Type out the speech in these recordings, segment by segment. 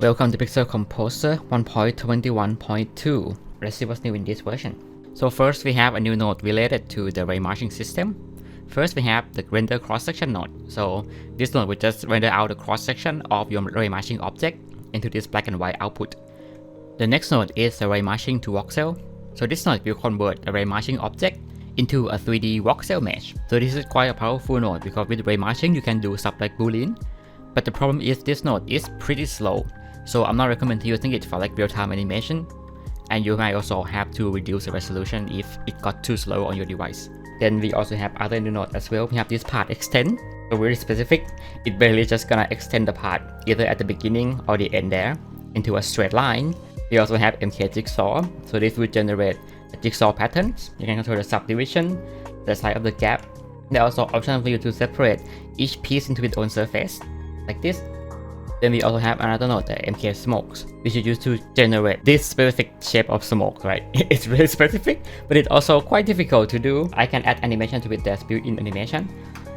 Welcome to Pixel Composer 1.21.2. Let's see what's new in this version. So first we have a new node related to the ray marching system. First we have the render cross-section node. So this node will just render out the cross-section of your ray marching object into this black and white output. The next node is the ray marching to voxel. So this node will convert a ray marching object into a 3D voxel mesh. So this is quite a powerful node because with ray marching you can do stuff like boolean. But the problem is this node is pretty slow. So I'm not recommending using it for like real-time animation, and you might also have to reduce the resolution if it got too slow on your device. Then we also have other new nodes as well. We have this path extend, so very specific. It barely just gonna extend the path either at the beginning or the end there into a straight line. We also have MK jigsaw, so this will generate a jigsaw patterns. You can control the subdivision, the size of the gap. There are also options for you to separate each piece into its own surface, like this. Then we also have another node, the MK smokes, which you use to generate this specific shape of smoke, right? It's really specific, but it's also quite difficult to do. I can add animation to it, there's built-in animation.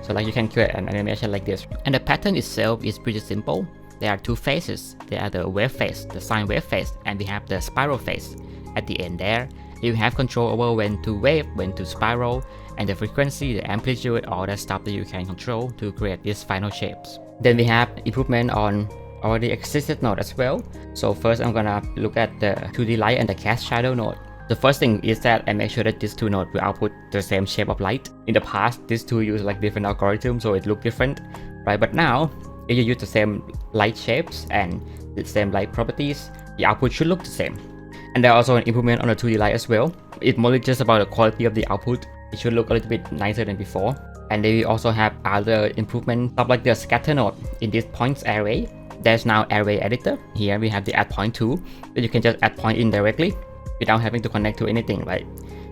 So like you can create an animation like this. And the pattern itself is pretty simple. There are two phases. There are the wave phase, the sine wave phase, and we have the spiral phase. At the end there, you have control over when to wave, when to spiral, and the frequency, the amplitude, all that stuff that you can control to create these final shapes. Then we have improvement on already existed node as well. So first I'm gonna look at the 2D light and the cast shadow node. The first thing is that I make sure that these two nodes will output the same shape of light. In the past, these two use like different algorithms, so it looked different, right? But now, if you use the same light shapes and the same light properties, the output should look the same. And there are also an improvement on the 2D light as well. It's mostly just about the quality of the output. It should look a little bit nicer than before. And then we also have other improvements, stuff like the scatter node in this points array. There's now array editor. Here we have the add point tool, that you can just add point in directly without having to connect to anything, right?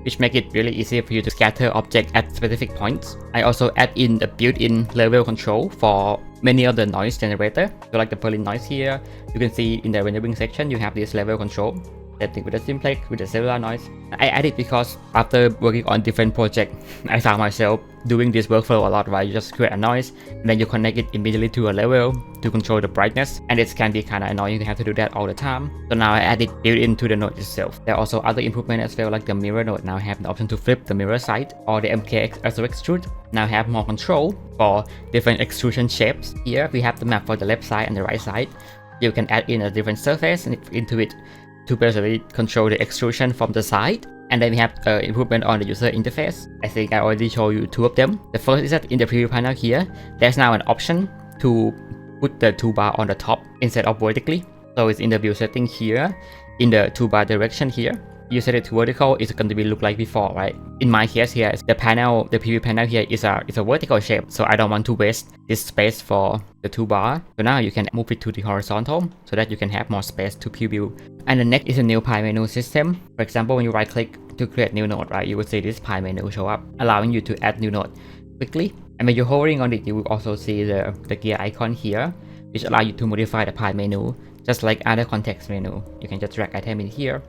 Which make it really easy for you to scatter objects at specific points. I also add in the built-in level control for many of the noise generator. So like the Berlin noise here, you can see in the rendering section you have this level control. Same thing with the simplex, with the cellular noise. I add it because after working on different projects, I found myself doing this workflow a lot, right? You just create a noise, and then you connect it immediately to a level to control the brightness, and it can be kind of annoying to have to do that all the time. So now I add it built into the node itself. There are also other improvements as well, like the mirror node now have the option to flip the mirror side, or the MK extrude now have more control for different extrusion shapes. Here we have the map for the left side and the right side. You can add in a different surface into it to basically control the extrusion from the side. And then we have improvement on the user interface. I think I already showed you two of them. The first is that in the preview panel here, there's now an option to put the toolbar on the top instead of vertically. So it's in the view setting here, in the toolbar direction here. You set it to vertical, it's going to be look like before, right? In my case here, the preview panel here is a vertical shape, so I don't want to waste this space for the toolbar. So now you can move it to the horizontal so that you can have more space to preview. And the next is a new pie menu system. For example, when you right click to create new node, right, you will see this pie menu show up, allowing you to add new node quickly. And when you're hovering on it, you will also see the gear icon here, which allow you to modify the pie menu, just like other context menu. You can just drag item in here.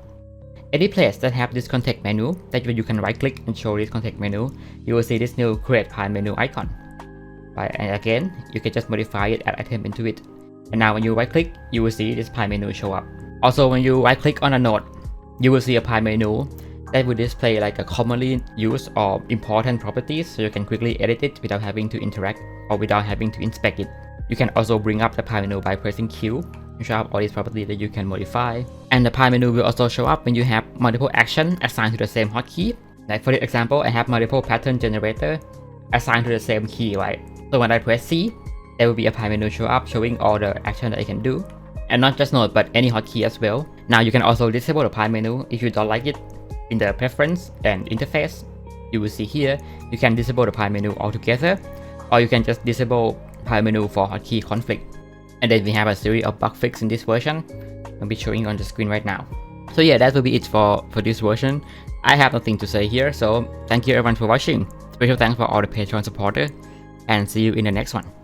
Any place that have this context menu, that you can right click and show this context menu, you will see this new create pie menu icon. Right, and again, you can just modify it, add item into it. And now when you right click, you will see this pie menu show up. Also, when you right click on a node, you will see a pie menu that will display like a commonly used or important properties, so you can quickly edit it without having to interact or without having to inspect it. You can also bring up the pie menu by pressing Q to show up all these properties that you can modify. And the pie menu will also show up when you have multiple actions assigned to the same hotkey. Like for this example, I have multiple pattern generator assigned to the same key, right? So when I press C, there will be a pie menu show up showing all the actions that I can do. And not just node, but any hotkey as well. Now you can also disable the pie menu if you don't like it. In the preference and interface, you will see here, you can disable the pie menu altogether, or you can just disable pie menu for hotkey conflict. And then we have a series of bug fixes in this version. I'll be showing on the screen right now. So yeah, that will be it for this version. I have nothing to say here, so thank you everyone for watching. Special thanks for all the Patreon supporters, and see you in the next one.